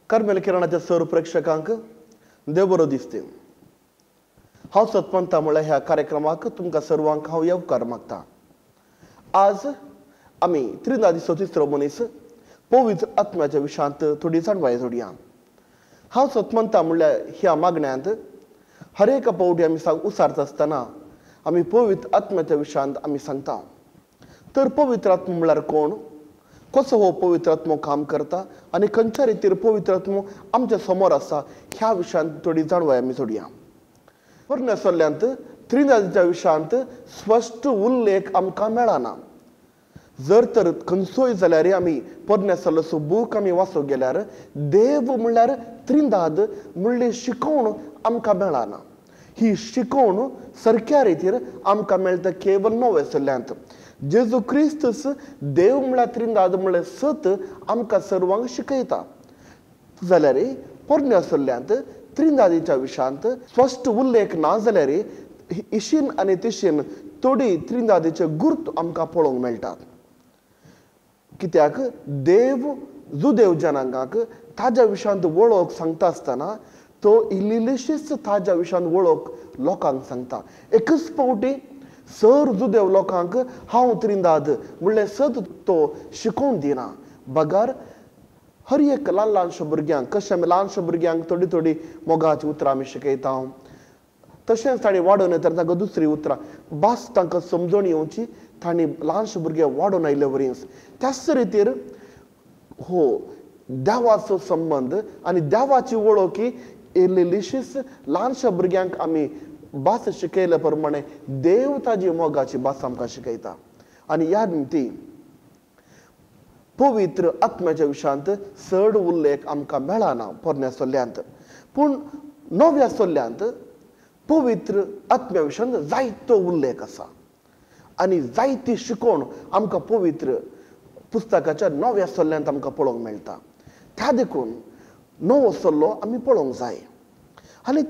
Carmel किरणाच्या सर्व प्रेक्षकांक देव बरो दिसते. हांव सतपंता म्हळ्यार ह्या कार्यक्रमाक तुमकां सर्वांक हांव येवकार मागता. आज आमी त्रिनादी चवथीसरो मनीस पवित्र आत्म्याच्या विशयांत थोडी जाणवाय जोडया. हांव सतपंता म्हळ्यार ह्या मागण्यांत हर एक पावटी आमी उसारता आसतना आमी पवित्र आत्म्याच्या विशयांत आमी सांगता. तर पवित्र आत्मा म्हळ्यार कोण, कसो हो पवित्र आत्मो काम करता आनी खंयच्या रितीर पवित्र आत्मो आमच्या समोर आसा ह्या विशयांत थोडी जाणवाय आमी जोडया. परमेसरल्यांत त्रिनादीच्या विशयांत स्पश्ट उल्लेख आमकां मेळना. जर तर खंयचोय जाल्यार आमी परमेसरचो बूक आमी वाचूंक गेल्यार देव म्हणल्यार त्रिनाद म्हणली शिकवण आमकां मेळना. ही शिकवण सारक्या रितीर आमकां मेळटा केवळ नवे सल्ल्यांत. जेजू क्रिस्तस देव म्हळ्यार त्रिनाद म्हळ्यार सत आमकां सर्वांक शिकयता. जाल्यार परमेसरल्यांत त्रिनादीच्या विशयांत स्पश्ट उल्लेख ना जाल्यार इशीन आनी तिशीन थोडी त्रिनादीचे गुर्त आमकां पळोवंक मेळटात. कित्याक देव जुदेव जनांगाक ताज्या विशयांत वळख सांगता आसतना तो इल्लीशीच ताज्या विशयांत वळख लोकांक सांगता. एकच फावटी सर जुदेव लोकांक हांव त्रिनाद म्हणल्यार सत तो शिकोवन दिना. बगार हर एक ल्हान ल्हानशा भुरग्यांक कशें ल्हानशा भुरग्यांक थोडी थोडी मोगाची उतरां आमी शिकयता, तशेंच ताणें वाडोवन येता तांकां दुसरी उतरां भास तांकां समजून येवची तांणी ल्हानशे भुरगे वाडोवन आयले वरीस. त्याच रितीर हो देवाचो संबंध आनी देवाची वळख ही इल्लीशीच ल्हानशा भुरग्यांक आमी भास शिकयले प्रमाणे देव ताजी मोगाची भास आमकां शिकयता. आनी ह्या निमती पवित्र आत्म्याच्या विशयांत चड उल्लेख आमकां मेळना पोरण्या सल्ल्यांत. पूण नव्या सल्ल्यांत पवित्र आत्म्या विशयांत जायतो उल्लेख आसा आनी जायती शिकवण आमकां पवित्र पुस्तकाच्या नव्या सल्ल्यांत आमकां पळोवंक मेळटा. त्या देखून नवो सल्लो आमी पळोवंक जाय. आनी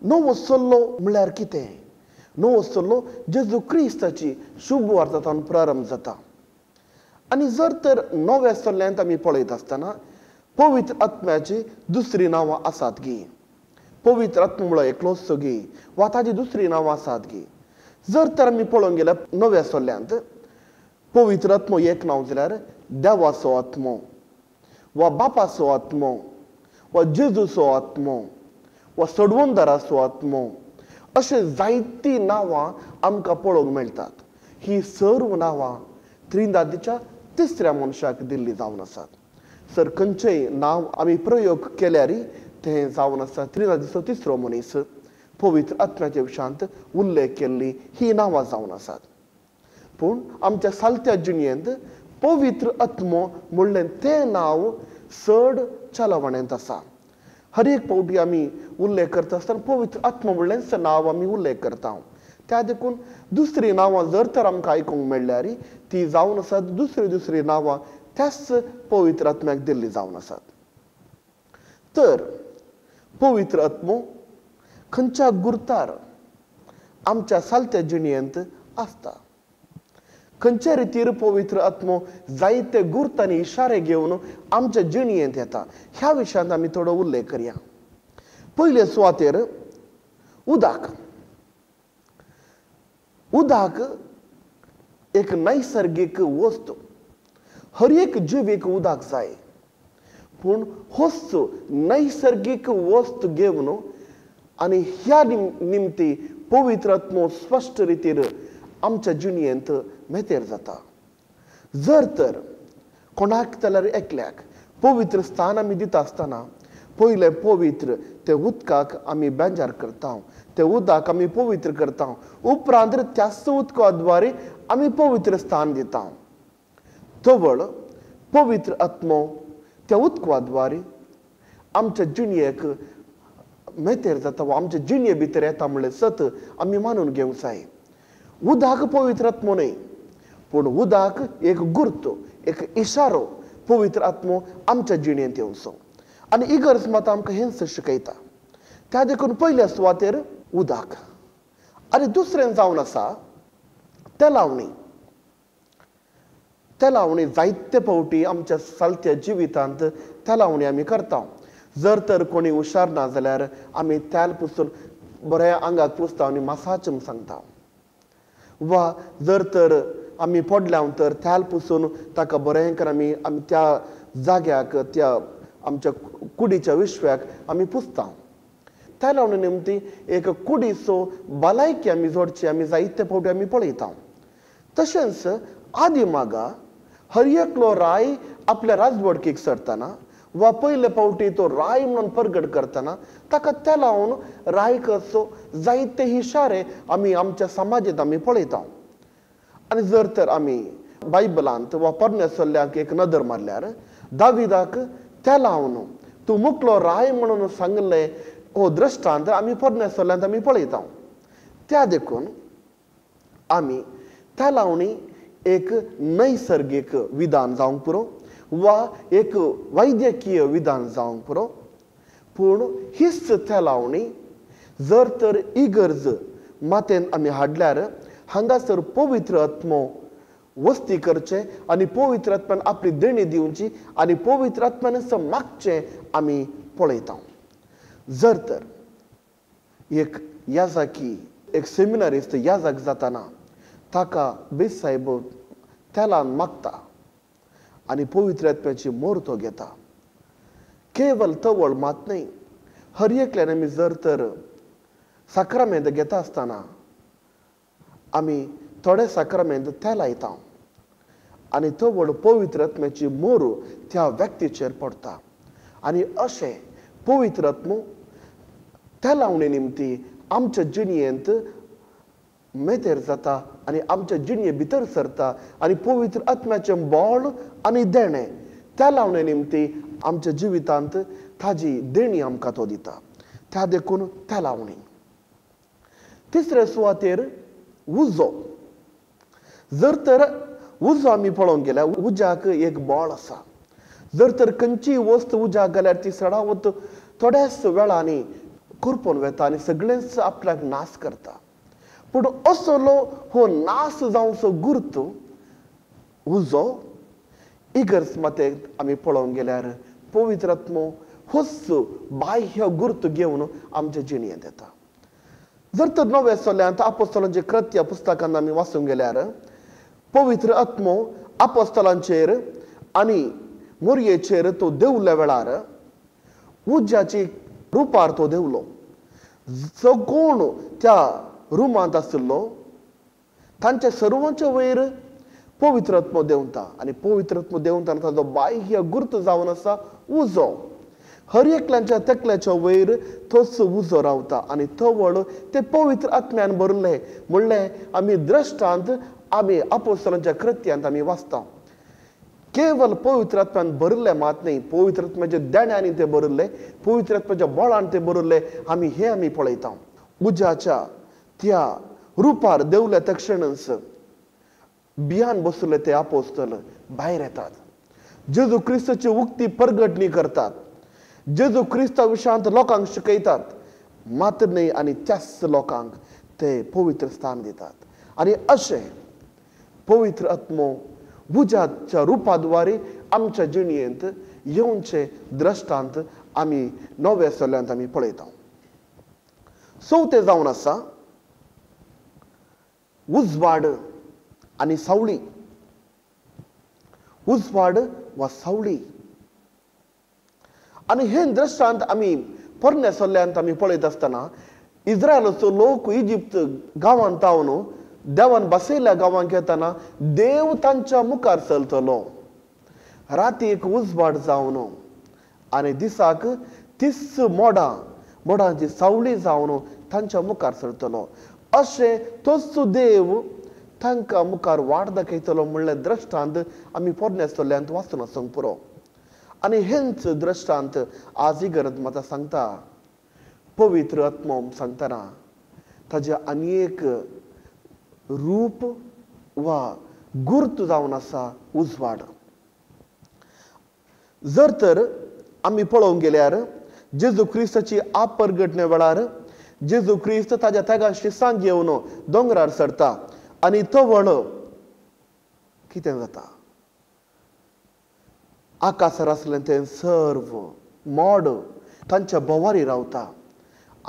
नवो सल्लो म्हळ्यार कितें? नवो सल्लो जेजू क्रिस्ताची शुभ वार्तांतल्यान प्रारंभ जाता. आनी जर तर नव्या सल्ल्यांत आमी पळयत आसतना पवित्र आत्म्याची दुसरी नांवां आसात गी. पवित्र आत्मा म्हळ्यार एकलोच गी वा ताजी दुसरी नांवां आसात गी. जर तर आमी पळोवंक गेल्यार नव्या सल्ल्यांत पवित्र आत्मो एक नांव जाल्यार देवाचो आत्मो वा बापाचो आत्मो वा जेजूचो आत्मो वा सडवंदाराचो आत्मो अशें जायतीं नांवां आमकां पळोवंक मेळटात. ही सर्व नांवां त्रिनादीच्या तिसऱ्या मनशाक दिल्ली जावन आसात. सर खंयचेय नांव आमी प्रयोग केल्यार तें जावन आसा त्रिनादीचो तिसरो मनीस पवित्र आत्म्याच्या विशयांत उल्लेख केल्ली ही नांवां जावन आसात. पूण आमच्या सालत्या जिणेंत पवित्र आत्मो म्हणलें तें नांव चड चलावण्यांत आसा. हर एक फावटी आमी उल्लेख करता आसतना पवित्र आत्मा म्हणलेंच नांव आमी उल्लेख करता. त्या देखून दुसरी नांवां जर तर आमकां आयकूंक मेळ्ळ्यार ती जावन आसात दुसरी नांवां त्याच पवित्र आत्म्याक दिल्ली जावन आसात. तर पवित्र आत्मो खंयच्या गुर्तार आमच्या सालत्या जिणेंत आसता. खंयच्या रितीर पवित्र आत्मो जायते गुर्त आनी इशारे घेवन आमच्या जिणेंत येता ह्या विशयांत आमी थोडो उल्लेख करया. पयले सुवातेर उदक. उदक एक नैसर्गिक वस्त. हर एक जिवीक उदक जाय. पूण होच नैसर्गिक वस्त घेवन आनी ह्या निमती पवित्र आत्मो स्पश्ट रितीर आमच्या जिणेंत मेतेर जाता. जर तर कोणाक जाल्यार एकल्याक पवित्र स्थान आमी दिता आसतना पयले पवित्र ते उदकाक आमी बेजार करता, ते उदक आमी पवित्र करता, उपरांत त्याच उदका द्वारे आमी पवित्र स्थान दिता. तवळ पवित्र आत्मो त्या उदका द्वारे आमच्या जिणेक मेतेर जाता वा आमच्या जिणे भितर येता म्हणल्यार सत आमी मानून घेवंक जाय. उदक पवित्र आत्मो न्हय, पूण उदक एक गुर्त, एक इशारो पवित्र आत्मो आमच्या जिणेंत येवचो. आनी इगर्ज मात आमकां हेंच शिकयता. त्या देखून पयल्या सुवातेर उदक. आनी दुसरें जावन आसा तेलावणी. तेलावणी जायते फावटी आमच्या सालत्या जिवितांत तेलावणी आमी करता. जर तर कोणी हुशार ना जाल्यार आमी तेल पुसून बऱ्या आंगाक पुसता आनी मसाज म्हूण सांगता. वा जर तर आमी पडल्या तर तेल पुसून ताका बरें करून आमी त्या जाग्याक त्या आमच्या कुडीच्या विश्व्याक आमी पुसता. त्या लागून निमती एक कुडीचो भलायकी आमी जोडची आमी जायते फावटी आमी पळयता. तशेंच आदी मागा हर एकलो राय आपल्या राजवडकीक सरतना वा पयले फावटी तो राय म्हणून प्रगट करतना ताका त्या लावन रायकाचो जायते इशारे आमी आमच्या समाजीत आमी पळयता. आनी जर तर आमी बायबलांत वा परमेसरल्याक एक नदर मारल्यार दाविदाक त्या लावन तूं मुकलो राय म्हणून सांगले हो दृश्टांत आमी परमेसरल्यांत आमी पळयता. त्या देखून आमी त्या लावणी एक नैसर्गिक विधान जावंक पुरो वा एक वैद्यकीय विधान जावंक पुरो. पूण हीच त्या लावणी जर तर इगर्ज मातेन आमी हाडल्यार हांगासर पवित्र आत्मो वस्ती करचे आनी पवित्र आत्म्यान आपली देणी दिवची आनी पवित्र आत्म्यान मागचे आमी पळयता. जर तर एक याजाकी एक सेमिनारिस्ट याजाक जाताना ताका बेसाहेब तेलान मागता आनी पवित्र आत्म्याची मोर तो घेता. केवल तवळ मात न्ही, हर एकल्यान आमी जर तर साक्रामेंत घेता आसतना आमी थोडे साक्रामेंत तेल लायता आनी तवळ पवित्र आत्म्याची मोर त्या व्यक्तीचेर पडटा. आनी अशें पवित्र आत्मो त्या लावणे निमती आमच्या जिणयेंत मेतेर जाता आनी आमच्या जिणये भितर सरता आनी पवित्र आत्म्याचें बळ आनी देणे त्या लावणे निमती आमच्या जिवितांत ताजी देणी आमकां तो दिता. त्या देखून त्या लावणी. तिसरे सुवातेर उजो. जर तर उजो आमी पळोवंक गेल्यार उज्याक एक बळ आसा. जर तर खंयचीय वस्त उज्याक घाल्यार ती सडावत थोड्याच वेळांनी करपून वता आनी सगळेंच आपल्याक नाश करता. पूण असलो हो नाश जावचो गुर्त उजो इगर्ज मातेक आमी पळोवंक गेल्यार पवित्र आत्मो होच बाह्य गुर्त घेवन आमच्या जिणयेंत येता. जर तर नव्या सोल्यांत आपोस्तलांचे कृत्य पुस्तकांत आमी वाचूंक गेल्यार पवित्र आत्मो आपोस्तलांचेर आनी मोरयेचेर तो देवल्या वेळार उज्याची रुपार तो देवलो. जो कोण त्या रुमांत आसलो तांच्या सर्वांच्या वयर पवित्र आत्मो देंवता आनी पवित्र आत्मो देंवताना ताजो बाह्य गुर्त जावन आसा उजो. हर एकल्याच्या तकल्याच्या वयर तोच उजो रावता आनी तवळ ते पवित्र आत्म्यान भरले म्हणलें आमी दृश्टांत आमी आपोस्तलांच्या कृत्यांत आमी वाचता. केवल पवित्र आत्म्यान भरले मात न्ही, पवित्र आत्म्याच्या देण्यानी ते भरले, पवित्र आत्म्याच्या बळान ते भरले आमी हे आमी पळयता. उज्याच्या त्या रुपार देवल्या तक्षणच बियान बसले ते आपोस्तल भायर येतात. जेजू क्रिस्ताची उक्ती प्रगटणी करतात. जेजू क्रिस्ता विशयांत लोकांक शिकयतात. मात्र न्ही आनी त्याच लोकांक ते पवित्र स्थान दितात. आनी अशें पवित्र आत्मो उज्याच्या रुपाद्वारे आमच्या जिणयेंत येवचे दृश्टांत आमी नव्या सोल्यांत आमी पळयता. चवथें जावन आसा उजवाड आनी सावळी. उजवाड वा सावळी आनी हे दृश्टांत आमी पोरण्या सोल्यांत आमी पळयत आसतना इस्रायलाचो लोक इजिप्त गांवांत तावन देवान बसयल्या गांवांक येताना देव तांच्या मुखार चलतलो. रातीक उजवाड जावन आनी दिसाक तीस मोडांची सावळी जावन तांच्या मुखार सरतलो. अशें तोच देव तांकां मुखार वाट दाखयतलो म्हणलें दृश्टांत आमी पोरण्या सोल्यांत वाचून आसूंक पुरो. आनी हेंच दृश्टांत आज इगर्ज म्हाका सांगता पवित्र आत्मो सांगतना ताजे आनी एक रूप वा गुर्त जावन आसा उजवाड. जर तर आमी पळोवंक गेल्यार जेजू क्रिस्ताची प्रगटणे वेळार जेजू क्रिस्त ताज्या तेगा शिसांक घेवन दोंगरार सरता आनी तवळ कितें जाता. आकाशार आसलें तें सर्व मोड तांच्या बोवारी रावता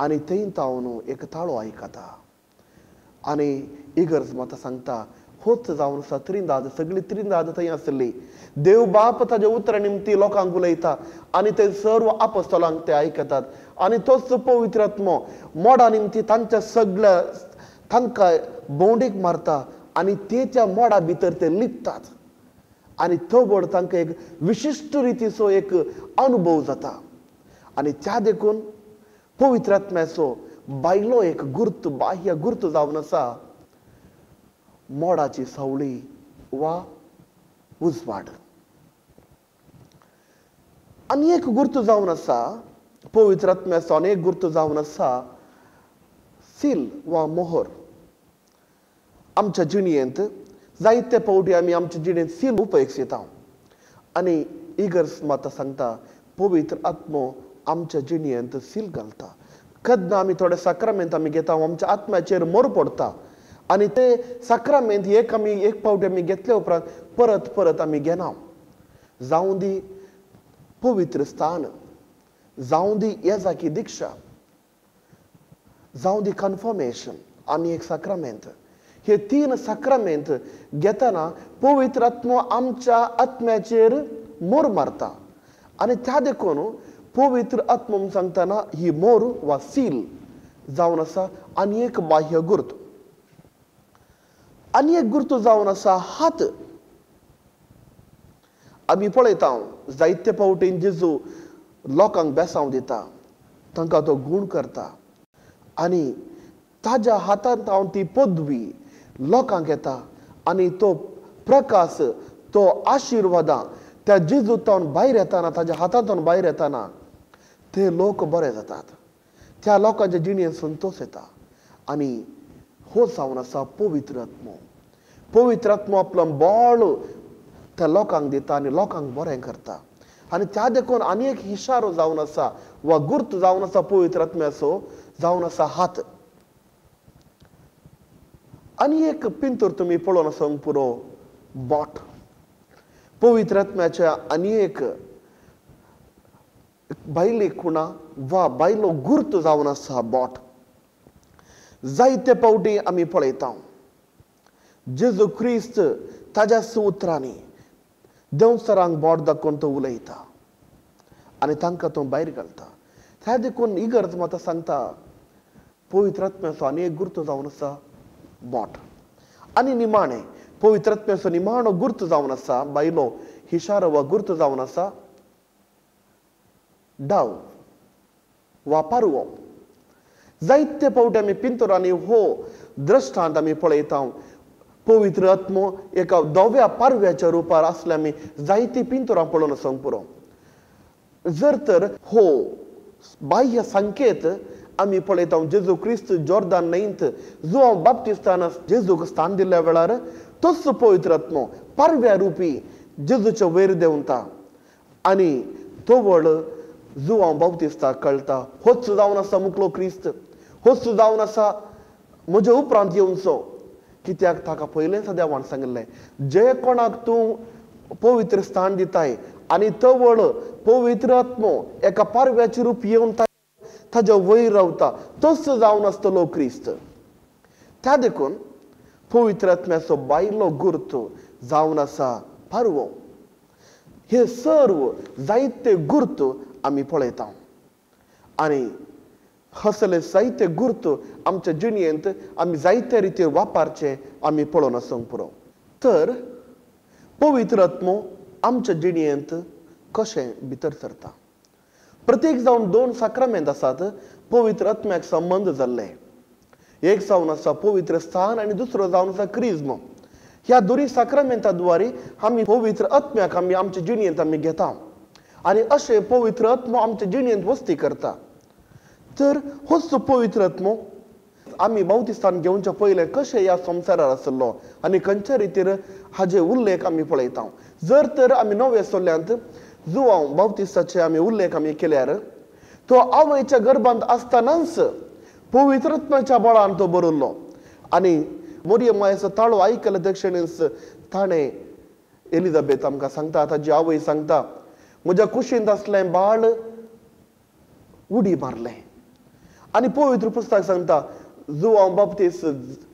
आनी थंय तावन एक ताळो आयकता आनी इगर्ज म्हाका सांगता होच जावन आसा त्रिंदाद सगळी त्रिंदाद थंय आसली देव बाप ताजे उतरां निमती लोकांक उलयता आनी ते सर्व आपोस्तलांक ते आयकतात आनी तोच पवित्र आत्मो मोडा निमती तांच्या सगळ्या तांकां बोंडीक मारता आनी तेच्या मोडा भितर ते लिपतात आनी तो बोड तांकां एक विशिश्ट रितीचो एक अनुभव जाता आनी त्या देखून पवित्र आत्म्याचो बायलो एक गुर्त बाह्य गुर्त जावन आसा मोडाची सावळी वा उजवाड आनी एक गुर्त जावन आसा पवित्र आत्म्याचो आनी एक गुर्त जावन आसा सील वा मोहर आमच्या जिणेंत जायते फावटी आमी आमच्या जिणेंत सील उपेक्षिता आनी इगर्ज म्हाका सांगता पवित्र आत्मो आमच्या जिणेंत सील घालता केन्ना आमी थोडे साक्रामेंत आमी घेता आमच्या आत्म्याचेर मोर पडटा आनी ते साक्रामेंत एक फावटी आमी घेतले उपरांत परत परत आमी घेना जावं दी पवित्र स्थान जावं दी येजाकी दिक्षा जावं दी कन्फर्मेशन आनी एक साक्रामेंत हे 3 साक्रामेंत घेतना पवित्र आत्मो आमच्या आत्म्याचेर मोर मारता आनी त्या देखून पवित्र आत्मो सांगतना ही मोर वा सील जावन आसा आनी एक बाह्य गुर्त आनी एक गुर्त जावन आसा हात आमी पळयता जायते फावटीन जेजू लोकांक बेसांव दिता तांकां तो गूण करता आनी ताज्या हातांत हांव ती पदवी लोकांक येता आनी तो प्रकाश तो आशिर्वादां त्या जेजूतावन भायर येताना ताज्या हातांतून भायर येताना ते लोक बरे जातात त्या लोकांच्या जिणेंत संतोश येता आनी हो जावन आसा पवित्र आत्मो आपलो बोळ त्या लोकांक दिता आनी लोकांक बरें करता आनी त्या देखून आनी एक इशारो जावन आसा वा गुर्त जावन आसा पवित्र आत्म्याचो जावन आसा हात आनी एक पिंतूर तुमी पळोवन आसा पुरो बोट पवित्र आत्म्याच्या आनी एक बायली खुणा वा बायलो गुर्त जावन आसा बोट जायते फावटी आमी पळयता जेजू क्रिस्त ताज्या सुत्रांनी देंवसरांक बोट दाखोवन तो उलयता आनी तांकां तो भायर घालता त्या देखून इगर्ज म्हाका सांगता पवित्र आत्म्याचो आनी एक गुर्त जावन आसा बोट आनी निमाणें पवित्र आत्म्याचो निमाणो गुर्त जावन आसा बायलो इशारो वा गुर्त जावन आसा डाव वा पारवो जायते फावटी आमी पिंतुरांनी हो दृश्टांत आमी पळयता पवित्र आत्मो एका धव्या पारव्याच्या रुपार आसले आमी जायती पिंतुरां पळोवन आसा पुरो जर तर हो बाह्य संकेत आमी पळयता जेजू क्रिस्त जॉर्दान न्हंयेंत जुआंव बाप्तिस्तान जेजूक स्थान दिल्ल्या वेळार तोच पवित्र आत्मो पारव्या रुपी जेजूच्या वयर देंवता आनी तो वळ जुआंव बाप्तिस्ताक कळटा होच जावन आसा मुखलो क्रिस्त होच जावन आसा म्हज्या उपरांत येवचो कित्याक ताका पयलेंच देवान सांगलें जे कोणाक तूं पवित्र स्थान दिताय आनी तो वळ पवित्र आत्मो एका पारव्याचे रूप येवन ताच्या वयर रावता तोच जावन आसतलो क्रिस्त त्या देखून पवित्र आत्म्याचो बायलो गुर्त जावन आसा पारवो हे सर्व जायते गुर्त आमी पळयता आनी हसले जायते गुर्त आमच्या जिणेंत आमी जायते रितीन वापरचे आमी पळोवन आसूं पुरो तर पवित्र आत्मो आमच्या जिणेंत कशें भितर सरता प्रत्येक जावन 2 साक्रामेंत आसात पवित्र आत्म्याक संबंध जाल्ले एक जावन आसा पवित्र स्थान आनी दुसरो जावन आसा क्रिज्म ह्या दोरी साक्रामेंता द्वारे आमी पवित्र आत्म्याक आमी आमच्या जिणेंत आमी घेता आनी अशें पवित्र आत्मो आमच्या जिणेंत वस्ती करता तर होच पवित्र आत्मो आमी बाप्तिस्तान घेवच्या पयले कशें ह्या संवसारार आसलो आनी खंयच्या रितीन हाजे उल्लेख आमी पळयता जर तर आमी नव्या सोल्यांत जुआंव बाप्तिस्ताचे आमी उल्लेख आमी केल्यार तो आवयच्या गर्भांत आसतनाच पवित्र आत्म्याच्या बळान तो बरयल्लो आनी मोरये मायेचो ताळो आयकले दक्षिणेंच ताणें एलिझाबेथ आमकां सांगता ताची आवय सांगता म्हज्या कुशींत असलें बाळ उडी मारले. आणि पवित्र पुस्तक सांगता जुआंव बाप्तीस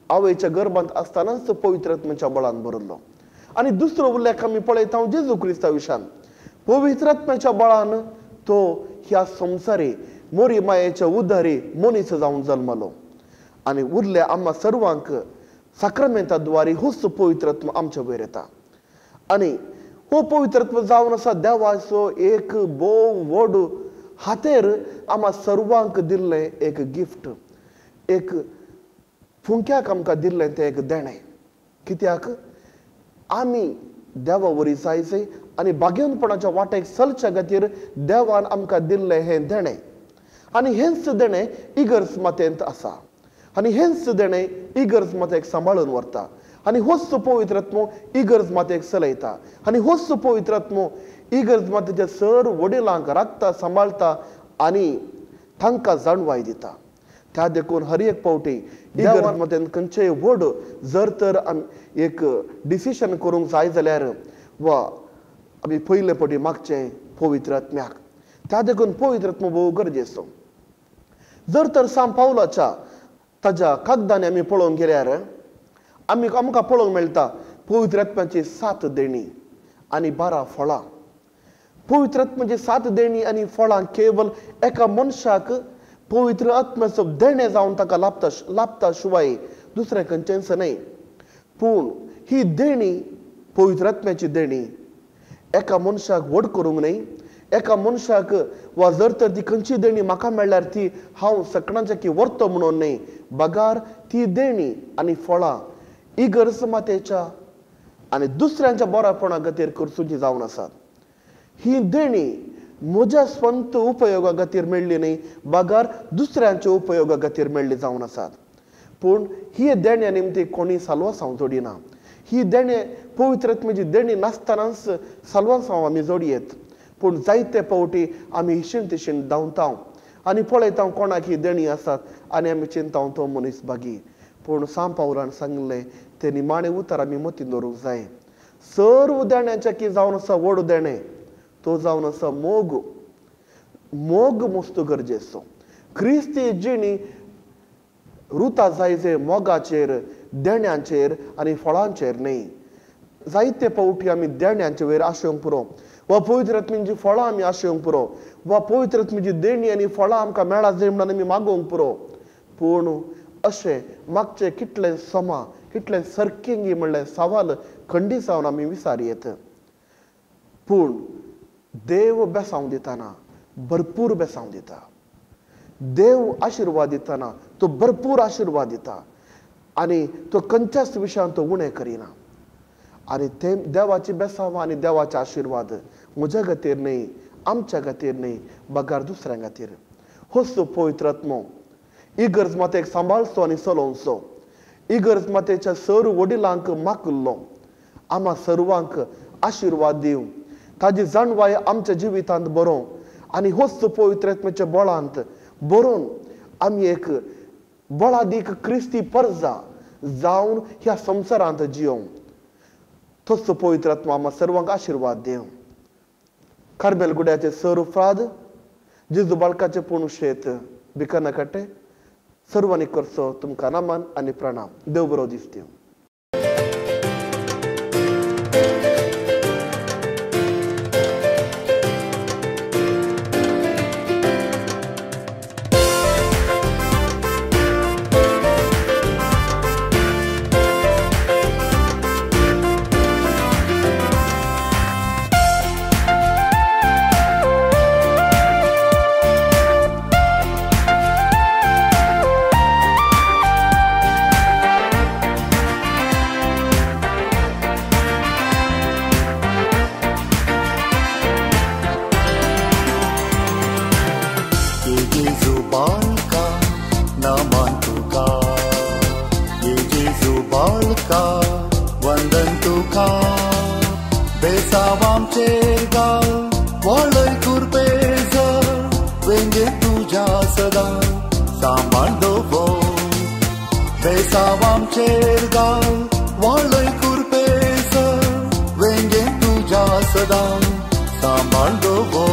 आवयच्या गर्भांत असतानाच पवित्र आत्म्याच्या बळान भरलो. आणि दुसरो उल्लेख आम्ही पळयता जेजू क्रिस्ता विशान पवित्र आत्म्याच्या बळान तो ह्या संसारी मोरी मायेच्या उद्धारी मनीस जाऊन जन्मलो. आणि उरले आम्हा सर्वांक साक्रमेंताद्वारे होच पवित्र आत्मा आमच्या वयर येता. आणि हो पवित्र आत्मा जावन आसा देवाचो एक बोव व्हड हातेर आम्हा सर्वांक दिल्ले एक गिफ्ट, एक फुंक्याक आमकां दिल्लें तें एक देणें. कित्याक आमी देवा वरी जायचे आनी बागेवनपणाच्या वाटेक चलच्या खातीर देवान आमकां दिल्लें हें देणें. आनी हेंच देणें इगर्ज मातेंत आसा. आनी हेंच देणें इगर्ज मातेक सांबाळून व्हरता. आनी होच पवित्र आत्मो इगर्ज मातेक चलयता. आनी होच पवित्र आत्मो इगर्ज मातेच्या सर वडिलांक राखता, सांबाळता आनी तांकां जाणवाय दिता. त्या देखून हर एक पावटी इगर्ज मातेन खंयचेय व्हड जर तर एक डिसिशन करूंक जाय जाल्यार वा आमी पयले पावटी मागचें पवित्र आत्म्याक. त्या देखून पवित्र आत्मो भोव गरजेचो. जर तर सांत पावलाच्या ताच्या कागदांनी आमी पळोवंक गेल्यार आमकां पळोवंक मेळटा पवित्र आत्म्याची 7 देणी आनी 12 फळां. पवित्र आत्म्याची 7 देणी आनी फळां केवळ एका मनशाक पवित्र आत्म्याचो देणें जावन ताका लाभता शिवाय दुसरें खंयचेंच न्हय. पूण ही देणी पवित्र आत्म्याची देणी एका मनशाक व्हड करूंक न्हय. एका मनशाक वा जर तर ती खंयची देणी म्हाका मेळ्ळ्यार ती हांव सगळ्यांचे की व्हरतो म्हणून न्हय. बगार ती देणी आनी फळां इगर्ज मातेच्या आनी दुसऱ्यांच्या बरोपणा खातीर करचुची जावन आसात. ही देणी म्हज्या स्वंत उपयोगा खातीर मेळ्ळी न्हय, बगार दुसऱ्यांच्या उपयोगा खातीर मेळ्ळी जावन आसात. पूण ही देण्या निमती कोणी साल्वासांव जोडिना. ही देणे पवित्र आत्म्याची देणी नासतनाच साल्वासांव आमी जोडयेत. पूण जायते पावटी आमी हिशीण तिशीण धांवता आनी पळयता कोणाक ही देणी आसात आनी आमी चिंता तो मनीस बागी. पूण सांत पावलान सांगलें तें निमाणें उतर आमी मतीन दवरूंक जाय. सर्व देण्याचें की जावन आसा व्हड देणें तो जावन आसा मोग. मोग मस्त गरजेचो. क्रिस्ती जिणी रुता जायचे मोगाचेर, देण्यांचेर आनी फळांचेर न्हय. जायते पावटी आमी देण्यांचे वयर आशेवंक पुरो वा पवित्र आत्म्याची फळां आमी आशेवंक पुरो वा पवित्र आत्म्याची देणी आनी फळां आमकां मेळा जाय म्हणून आमी मागोवंक पुरो. पूण अशें मागचें कितलें समा कितलें सर्किंगी म्हणलें सवाल खंडी जावन आमी विचारयेत. पूण देव बेसांव दितना भरपूर बेसांव दिता. देव आशिर्वाद दितना तो भरपूर आशिर्वाद दिता आनी तो खंयच्याच विशयान तो उणें करिना. आनी ते देवाची बेसांव आनी देवाचे आशिर्वाद म्हज्या खातीर न्हय, आमच्या खातीर न्हय, बगार दुसऱ्यां खातीर. होच पवित्र आत्मो इगर्ज मातेक सांबाळचो आनी चलोवचो. इगर्ज मातेच्या सर वडिलांक मागलो आम्हा सर्वांक आशिर्वाद दिवं. ताजी जाणवाय आमच्या जिवितांत बरों आनी होच पवित्र आत्म्याच्या बळांत बरोवन आमी एक बळादीक क्रिस्ती परजा जावन ह्या संवसारांत जियों. तोच पवित्र आत्मा आम्हा सर्वांक आशिर्वाद दिवं. कार्मेल गुड्याचे सर फ्राद जेजू बाळकाचे पुणशेत भिकना कट्टे सर्वांनी करचो तुमकां नमन आनी प्रणाम. देव बरो दीस दिवं. Sदा सांभाळ गो.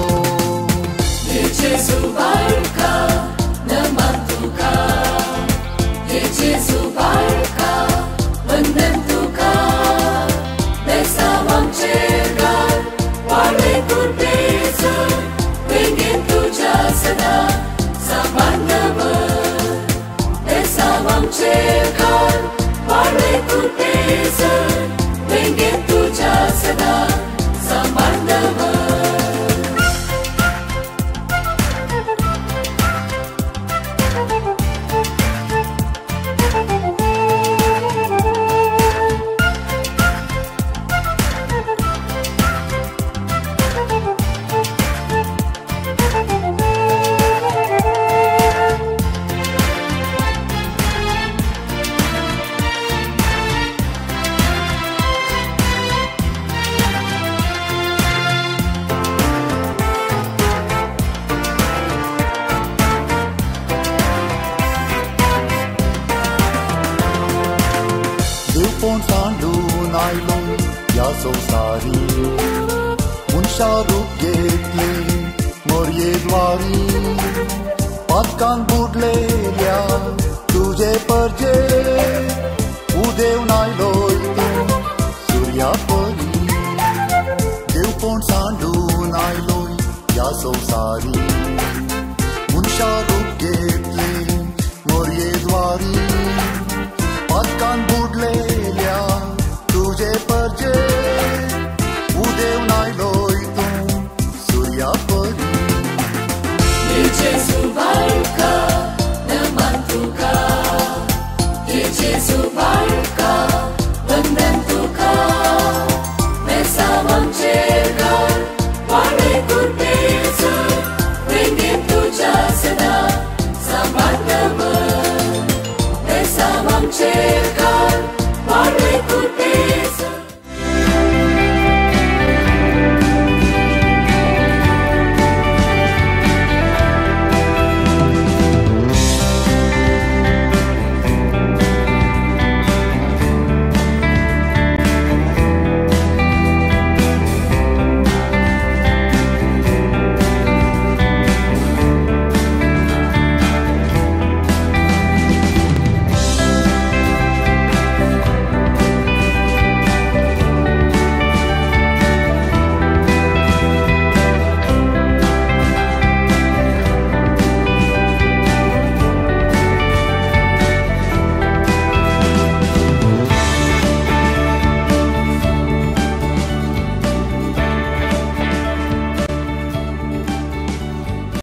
संसारी मनशारूप घेतले मर्येद्वारी पातकान बुडलेल्या तुझे परजे उदेव नायलोय तूं सूर्या परी देवपण सांडून आयलोय या संसारी मनशारूप घेतले मर्येद्वारी पातकान बुडलेल्या तुझे परजे उदेव नायलोय तूं सूर्या परी